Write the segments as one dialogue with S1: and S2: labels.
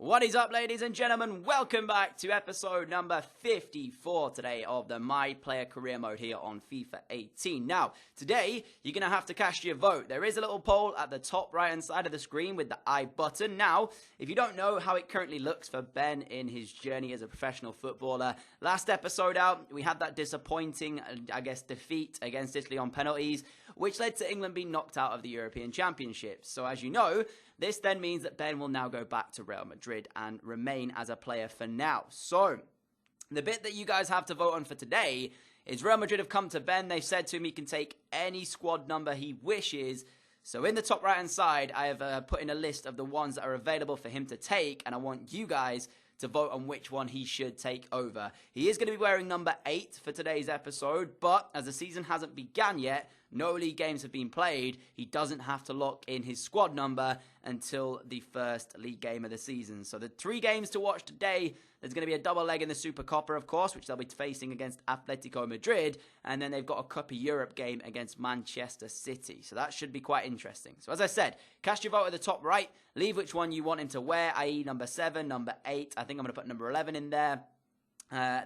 S1: What is up, ladies and gentlemen? Welcome back to episode number 54 today of the My Player Career Mode here on FIFA 18. Now, today, you're going to have to cast your vote. There is a little poll at the top right-hand side of the screen with the I button. Now, if you don't know how it currently looks for Ben in his journey as a professional footballer, last episode out, we had that disappointing, defeat against Italy on penalties, which led to England being knocked out of the European Championships. So, as you know, this then means that Ben will now go back to Real Madrid and remain as a player for now. So, the bit that you guys have to vote on for today is Real Madrid have come to Ben. They've said to him he can take any squad number he wishes. So, in the top right-hand side, I have put in a list of the ones that are available for him to take, and I want you guys to vote on which one he should take over. He is going to be wearing number 8 for today's episode, but as the season hasn't begun yet, no league games have been played, he doesn't have to lock in his squad number until the first league game of the season. So the 3 games to watch today, there's going to be a double leg in the SUPERCOPA, of course, which they'll be facing against Atletico Madrid, and then they've got a Copa Europe game against Manchester City. So that should be quite interesting. So as I said, cast your vote at the top right, leave which one you want him to wear, i.e. number 7, number 8, I think I'm going to put number 11 in there.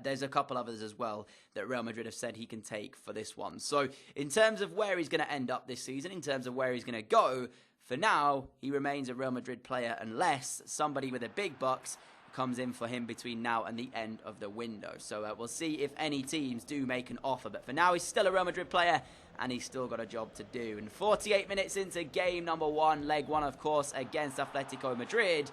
S1: There's a couple others as well that Real Madrid have said he can take for this one. So in terms of where he's going to end up this season, in terms of where he's going to go, for now, he remains a Real Madrid player unless somebody with a big bucks comes in for him between now and the end of the window. So we'll see if any teams do make an offer. But for now, he's still a Real Madrid player and he's still got a job to do. And 48 minutes into game number 1, leg 1, of course, against Atletico Madrid,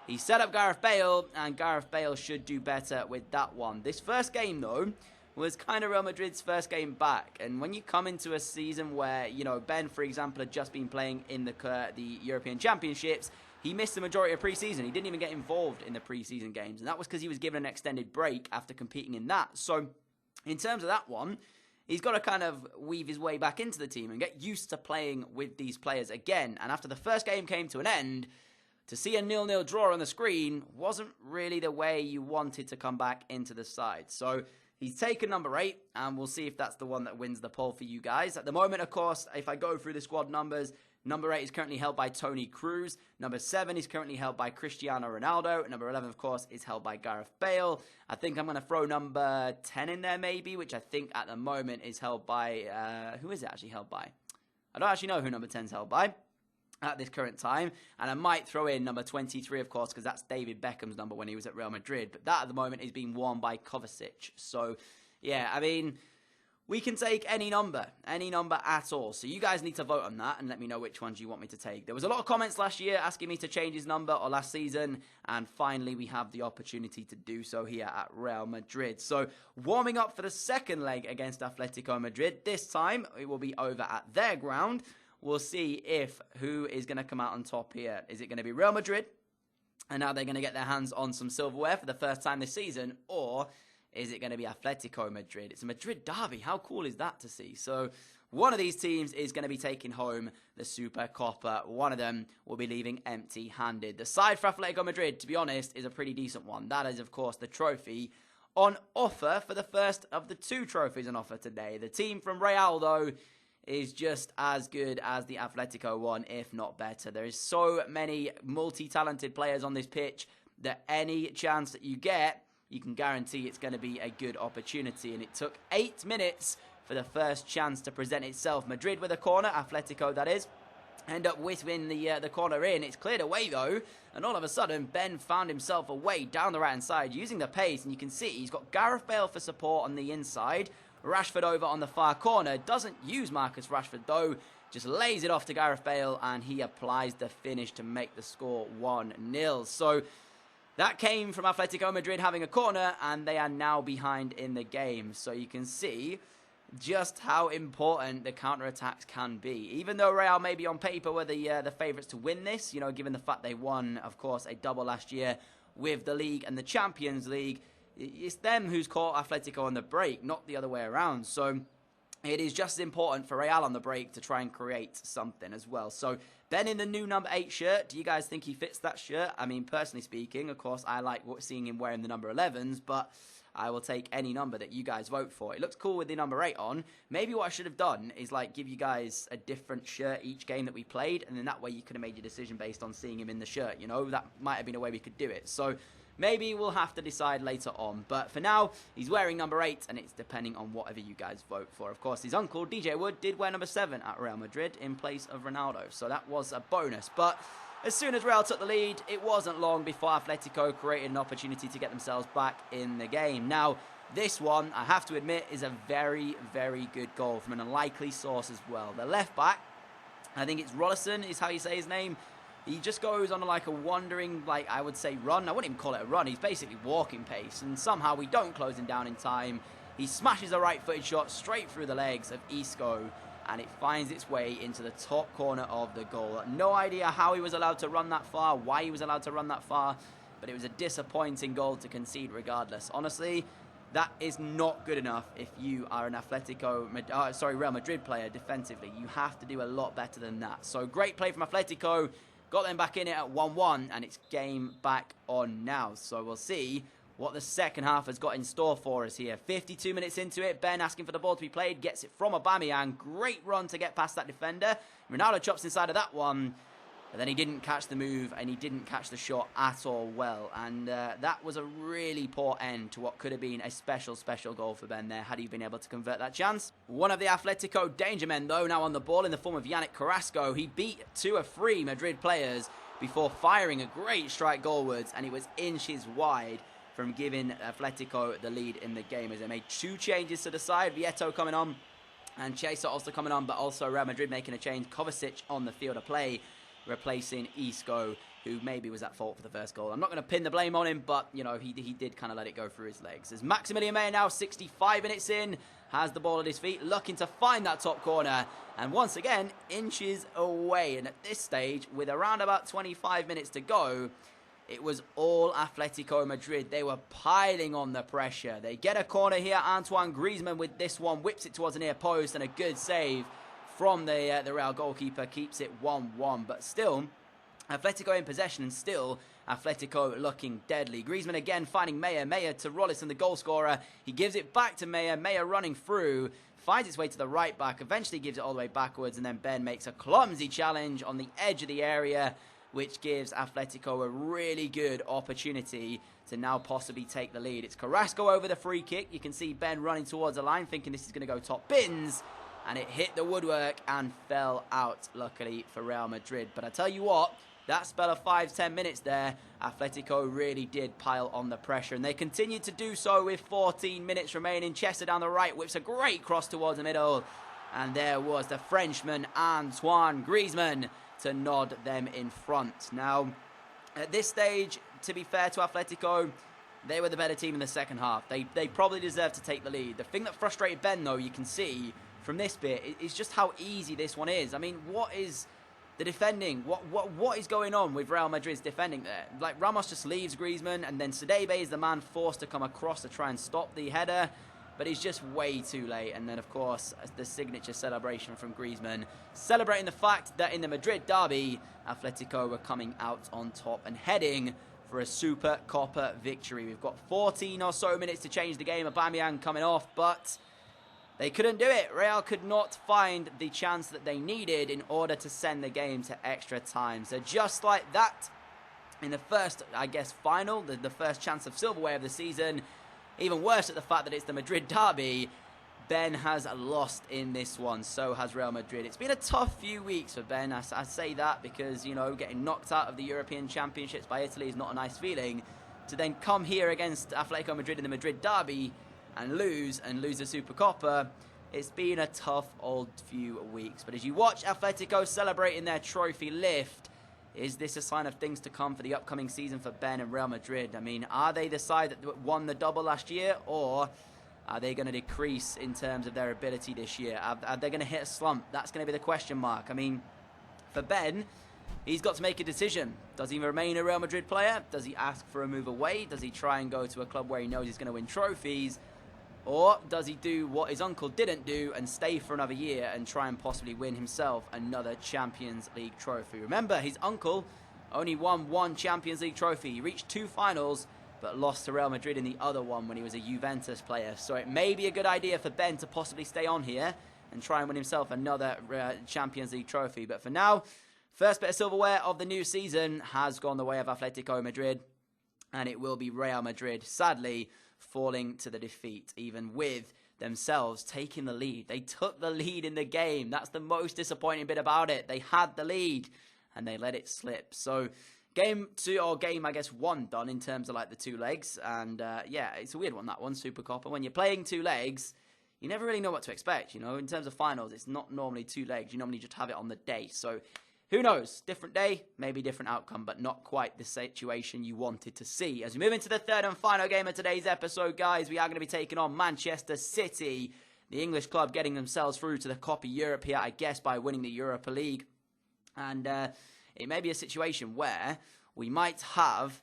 S1: he set up Gareth Bale, and Gareth Bale should do better with that one. This first game, though, was kind of Real Madrid's first game back. And when you come into a season where, you know, Ben, for example, had just been playing in the European Championships, he missed the majority of pre-season. He didn't even get involved in the pre-season games. And that was because he was given an extended break after competing in that. So, in terms of that one, he's got to kind of weave his way back into the team and get used to playing with these players again. And after the first game came to an end, to see a 0-0 draw on the screen wasn't really the way you wanted to come back into the side. So he's taken number 8, and we'll see if that's the one that wins the poll for you guys. At the moment, of course, if I go through the squad numbers, number 8 is currently held by Toni Kroos. Number 7 is currently held by Cristiano Ronaldo. Number 11, of course, is held by Gareth Bale. I think I'm going to throw number 10 in there maybe, which I think at the moment is held by... who is it actually held by? I don't actually know who number 10 is held by at this current time, and I might throw in number 23, of course, because that's David Beckham's number when he was at Real Madrid, but that at the moment is being worn by Kovacic. So yeah, I mean, we can take any number at all, so you guys need to vote on that and let me know which ones you want me to take. There was a lot of comments last year asking me to change his number, or last season, and finally we have the opportunity to do so here at Real Madrid. So warming up for the second leg against Atletico Madrid, this time it will be over at their ground. We'll see who is going to come out on top here. Is it going to be Real Madrid? And are they going to get their hands on some silverware for the first time this season? Or is it going to be Atletico Madrid? It's a Madrid derby. How cool is that to see? So one of these teams is going to be taking home the SUPERCOPA. One of them will be leaving empty-handed. The side for Atletico Madrid, to be honest, is a pretty decent one. That is, of course, the trophy on offer for the first of the 2 trophies on offer today. The team from Real, though, is just as good as the Atletico one, if not better. There is so many multi-talented players on this pitch that any chance that you get, you can guarantee it's going to be a good opportunity. And it took 8 minutes for the first chance to present itself. Madrid with a corner, Atletico that is, end up whipping the corner in. It's cleared away though, and all of a sudden Ben found himself a way down the right hand side using the pace, and you can see he's got Gareth Bale for support on the inside. Rashford over on the far corner, doesn't use Marcus Rashford though, just lays it off to Gareth Bale, and he applies the finish to make the score 1-0. So that came from Atletico Madrid having a corner, and they are now behind in the game. So you can see just how important the counter-attacks can be. Even though Real maybe on paper were the favourites to win this, you know, given the fact they won, of course, a double last year with the League and the Champions League, it's them who's caught Atletico on the break, not the other way around. So it is just as important for Real on the break to try and create something as well. So Ben in the new number 8 shirt, do you guys think he fits that shirt? I mean, personally speaking, of course, I like seeing him wearing the number 11s, but I will take any number that you guys vote for. It looks cool with the number 8 on. Maybe what I should have done is like give you guys a different shirt each game that we played, and then that way you could have made your decision based on seeing him in the shirt, you know? That might have been a way we could do it. So maybe we'll have to decide later on. But for now, he's wearing number 8, and it's depending on whatever you guys vote for. Of course, his uncle, DJ Wood, did wear number 7 at Real Madrid in place of Ronaldo. So that was a bonus. But as soon as Real took the lead, it wasn't long before Atletico created an opportunity to get themselves back in the game. Now, this one, I have to admit, is a very, very good goal from an unlikely source as well. The left back, I think it's Rollison is how you say his name. He just goes on like a wandering, like I would say run. I wouldn't even call it a run. He's basically walking pace. And somehow we don't close him down in time. He smashes a right-footed shot straight through the legs of Isco. And it finds its way into the top corner of the goal. No idea how he was allowed to run that far, why he was allowed to run that far. But it was a disappointing goal to concede regardless. Honestly, that is not good enough if you are an Real Madrid player defensively. You have to do a lot better than that. So great play from Atletico. Got them back in it at 1-1, and it's game back on now. So we'll see what the second half has got in store for us here. 52 minutes into it, Ben asking for the ball to be played, gets it from Aubameyang. Great run to get past that defender. Ronaldo chops inside of that one, but then he didn't catch the move, and he didn't catch the shot at all well. And that was a really poor end to what could have been a special goal for Ben there, had he been able to convert that chance. One of the Atletico danger men, though, now on the ball in the form of Yannick Carrasco. He beat 2 of 3 Madrid players before firing a great strike goalwards, and it was inches wide from giving Atletico the lead in the game, as they made 2 changes to the side. Vieto coming on, and Chiesa also coming on, but also Real Madrid making a change. Kovacic on the field of play, replacing Isco, who maybe was at fault for the first goal. I'm not going to pin the blame on him, but, you know, he did kind of let it go through his legs. As Maximilian Meyer now, 65 minutes in, has the ball at his feet, looking to find that top corner, and once again, inches away. And at this stage, with around about 25 minutes to go, it was all Atletico Madrid. They were piling on the pressure. They get a corner here. Antoine Griezmann with this one whips it towards the near post, and a good save from the Real goalkeeper keeps it 1-1. But still, Atletico in possession, and still Atletico looking deadly. Griezmann again finding Meyer. Meyer to Rollison, the goal scorer. He gives it back to Meyer. Meyer running through, finds its way to the right back, eventually gives it all the way backwards, and then Ben makes a clumsy challenge on the edge of the area, which gives Atletico a really good opportunity to now possibly take the lead. It's Carrasco over the free kick. You can see Ben running towards the line, thinking this is going to go top bins, and it hit the woodwork and fell out, luckily for Real Madrid. But I tell you what, that spell of 5-10 minutes there, Atletico really did pile on the pressure, and they continued to do so with 14 minutes remaining. Chester down the right whips a great cross towards the middle, and there was the Frenchman Antoine Griezmann to nod them in front. Now, at this stage, to be fair to Atletico, they were the better team in the second half. They probably deserved to take the lead. The thing that frustrated Ben, though, you can see from this bit, is just how easy this one is. I mean, what is the defending? What is going on with Real Madrid's defending there? Like, Ramos just leaves Griezmann, and then Sedebe is the man forced to come across to try and stop the header, but he's just way too late. And then, of course, the signature celebration from Griezmann, celebrating the fact that in the Madrid derby, Atletico were coming out on top and heading for a SUPERCOPA victory. We've got 14 or so minutes to change the game. Aubameyang coming off, but they couldn't do it. Real could not find the chance that they needed in order to send the game to extra time. So just like that, in the first, I guess, final, the first chance of silverware of the season, even worse at the fact that it's the Madrid derby, Ben has lost in this one. So has Real Madrid. It's been a tough few weeks for Ben. I say that because, you know, getting knocked out of the European Championships by Italy is not a nice feeling. To then come here against Atletico Madrid in the Madrid derby and lose the SUPERCOPA, it's been a tough old few weeks. But as you watch Atletico celebrating their trophy lift, is this a sign of things to come for the upcoming season for Ben and Real Madrid? I mean, are they the side that won the double last year, or are they going to decrease in terms of their ability this year? Are they going to hit a slump? That's going to be the question mark. I mean, for Ben, he's got to make a decision. Does he remain a Real Madrid player? Does he ask for a move away? Does he try and go to a club where he knows he's going to win trophies? Or does he do what his uncle didn't do and stay for another year and try and possibly win himself another Champions League trophy? Remember, his uncle only won 1 Champions League trophy. He reached 2 finals, but lost to Real Madrid in the other one when he was a Juventus player. So it may be a good idea for Ben to possibly stay on here and try and win himself another Champions League trophy. But for now, first bit of silverware of the new season has gone the way of Atletico Madrid, and it will be Real Madrid, sadly, falling to the defeat, even with themselves taking the lead. They took the lead in the game. That's the most disappointing bit about it. They had the lead, and they let it slip. So game 2, or game, I guess, 1 done in terms of like the 2 legs. And yeah, it's a weird one, that one, SUPERCOPA. When you're playing 2 legs, you never really know what to expect, you know. In terms of finals, it's not normally 2 legs. You normally just have it on the day. So who knows? Different day, maybe different outcome, but not quite the situation you wanted to see. As we move into the 3rd and final game of today's episode, guys, we are going to be taking on Manchester City, the English club getting themselves through to the Copa Europe here, I guess, by winning the Europa League. And it may be a situation where we might have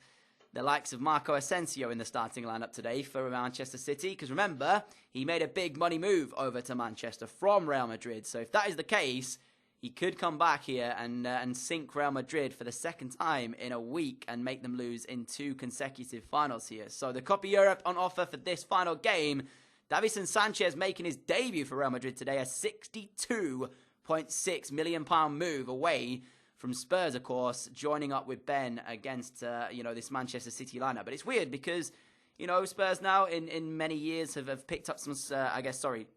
S1: the likes of Marco Asensio in the starting lineup today for Manchester City. Because remember, he made a big money move over to Manchester from Real Madrid. So if that is the case, he could come back here and sink Real Madrid for the 2nd time in a week and make them lose in 2 consecutive finals here. So the Copa Europe on offer for this final game. Davinson Sanchez making his debut for Real Madrid today, a £62.6 million move away from Spurs, of course, joining up with Ben against, this Manchester City lineup. But it's weird because, you know, Spurs now in many years have picked up some,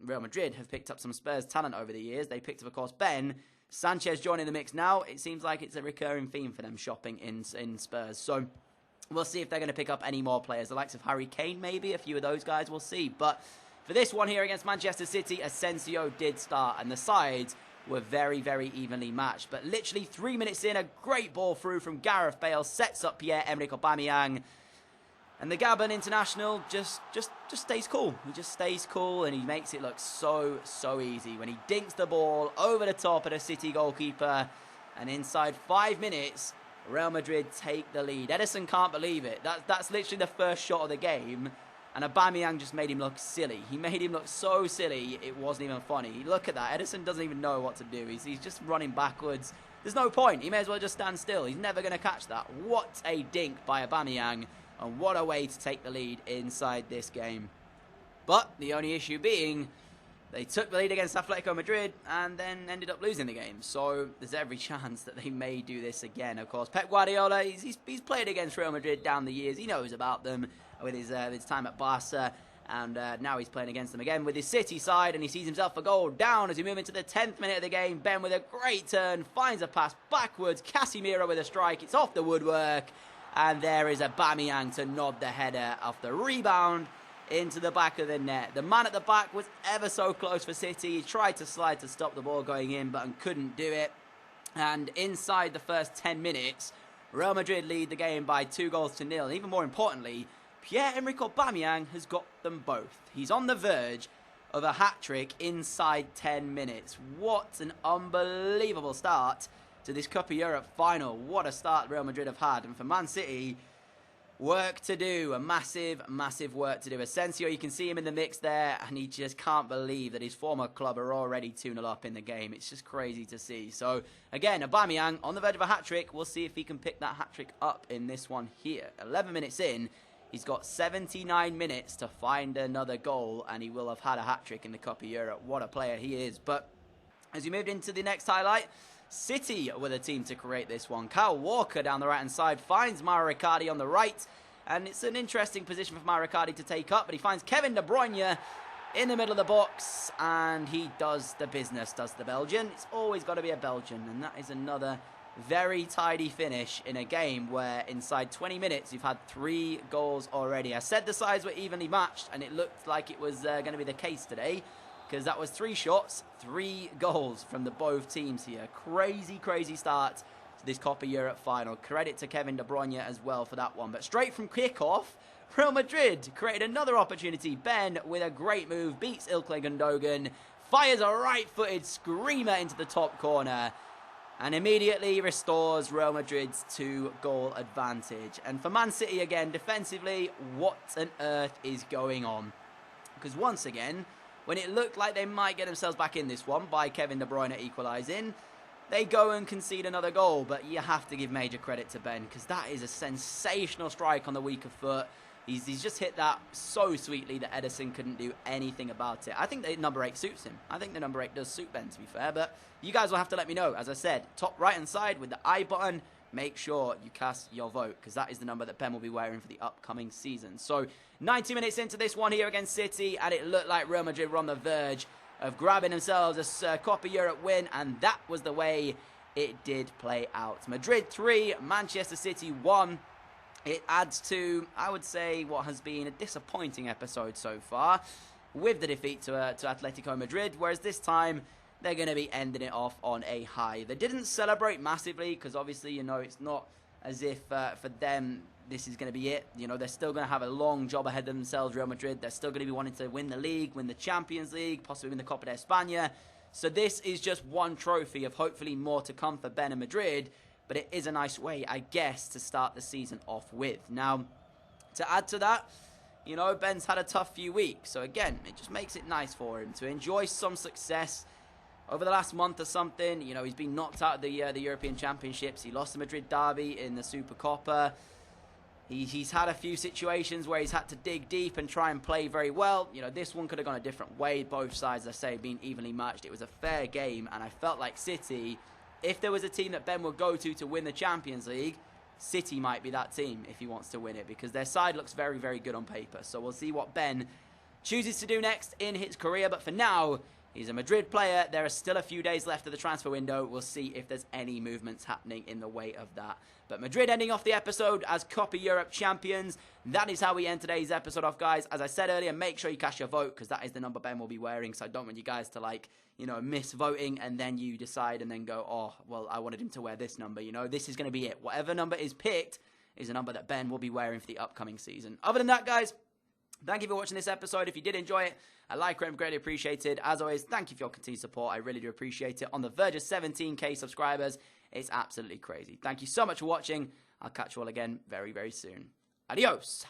S1: Real Madrid have picked up some Spurs talent over the years. They picked up, of course, Ben. Sanchez joining the mix now. It seems like it's a recurring theme for them shopping in Spurs. So we'll see if they're going to pick up any more players. The likes of Harry Kane, maybe. A few of those guys, we'll see. But for this one here against Manchester City, Asensio did start. And the sides were very, very evenly matched. But literally 3 minutes in, a great ball through from Gareth Bale sets up Pierre-Emerick Aubameyang. And the Gabon international just stays cool. He just stays cool, and he makes it look so easy when he dinks the ball over the top of the City goalkeeper. And inside 5 minutes, Real Madrid take the lead. Ederson can't believe it. That's literally the first shot of the game. And Aubameyang just made him look silly. He made him look so silly, it wasn't even funny. Look at that. Ederson doesn't even know what to do. He's just running backwards. There's no point. He may as well just stand still. He's never going to catch that. What a dink by Aubameyang. And what a way to take the lead inside this game. But the only issue being, they took the lead against Atletico Madrid and then ended up losing the game. So there's every chance that they may do this again. Of course, Pep Guardiola, he's played against Real Madrid down the years. He knows about them with his time at Barca. And now he's playing against them again with his City side. And he sees himself a goal down as we move into the 10th minute of the game. Ben with a great turn, finds a pass backwards. Casemiro with a strike. It's off the woodwork. And there is Aubameyang to nod the header off the rebound into the back of the net. The man at the back was ever so close for City. He tried to slide to stop the ball going in, but couldn't do it. And inside the first 10 minutes, Real Madrid lead the game by 2-0. And even more importantly, Pierre-Emerick Aubameyang has got them both. He's on the verge of a hat-trick inside 10 minutes. What an unbelievable start to this Copa Europe final. What a start Real Madrid have had. And for Man City, work to do. A massive work to do. Asensio, you can see him in the mix there, and he just can't believe that his former club are already 2-0 up in the game. It's just crazy to see. So, again, Aubameyang on the verge of a hat-trick. We'll see if he can pick that hat-trick up in this one here. 11 minutes in, he's got 79 minutes to find another goal, and he will have had a hat-trick in the Copa Europe. What a player he is. But as we moved into the next highlight, City were the team to create this one. Kyle Walker down the right-hand side finds Mauro Icardi on the right. And it's an interesting position for Mauro Icardi to take up. But he finds Kevin De Bruyne in the middle of the box. And he does the business, does the Belgian. It's always got to be a Belgian. And that is another very tidy finish in a game where inside 20 minutes you've had 3 goals already. I said the sides were evenly matched, and it looked like it was going to be the case today, because that was 3 shots, 3 goals from the both teams here. Crazy start to this Copa Europe final. Credit to Kevin De Bruyne as well for that one. But straight from kickoff, Real Madrid created another opportunity. Ben, with a great move, beats Ilkay Gundogan, fires a right-footed screamer into the top corner, and immediately restores Real Madrid's 2-goal advantage. And for Man City again, defensively, what on earth is going on? Because once again, when it looked like they might get themselves back in this one by Kevin De Bruyne equalising, They go and concede another goal, but you have to give major credit to Ben because that is a sensational strike on the weaker foot. He's just hit that so sweetly that Edison couldn't do anything about it. I think the number 8 suits him. I think the number 8 does suit Ben, to be fair, but you guys will have to let me know. As I said, top right-hand side with the I button, make sure you cast your vote because that is the number that Ben will be wearing for the upcoming season. So 90 minutes into this one here against City, and it looked like Real Madrid were on the verge of grabbing themselves a Copa Europe win, and that was the way it did play out. Madrid 3, Manchester City 1. It adds to, I would say, what has been a disappointing episode so far with the defeat to Atletico Madrid, whereas this time they're going to be ending it off on a high. They didn't celebrate massively because obviously, you know, it's not as if for them this is going to be it. You know, they're still going to have a long job ahead of themselves, Real Madrid. They're still going to be wanting to win the league, win the Champions League, possibly win the Copa de España. So this is just one trophy of hopefully more to come for Ben and Madrid, but it is a nice way, I guess, to start the season off with. Now, to add to that, you know, Ben's had a tough few weeks. So again, it just makes it nice for him to enjoy some success over the last month or something. You know, he's been knocked out of the European Championships. He lost the Madrid derby in the SUPERCOPA. He's had a few situations where he's had to dig deep and try and play very well. You know, this one could have gone a different way. Both sides, I say, being evenly matched. It was a fair game, and I felt like City, if there was a team that Ben would go to win the Champions League, City might be that team if he wants to win it, because their side looks very, very good on paper. So we'll see what Ben chooses to do next in his career. But for now, he's a Madrid player. There are still a few days left of the transfer window. We'll see if there's any movements happening in the way of that. But Madrid ending off the episode as Copa Europe champions. That is how we end today's episode off, guys. As I said earlier, make sure you cast your vote because that is the number Ben will be wearing. So I don't want you guys to, like, you know, miss voting and then you decide and then go, oh, well, I wanted him to wear this number. You know, this is going to be it. Whatever number is picked is a number that Ben will be wearing for the upcoming season. Other than that, guys, thank you for watching this episode. If you did enjoy it, a like would be greatly appreciated. As always, thank you for your continued support. I really do appreciate it. On the verge of 17k subscribers, it's absolutely crazy. Thank you so much for watching. I'll catch you all again very, very soon. Adios.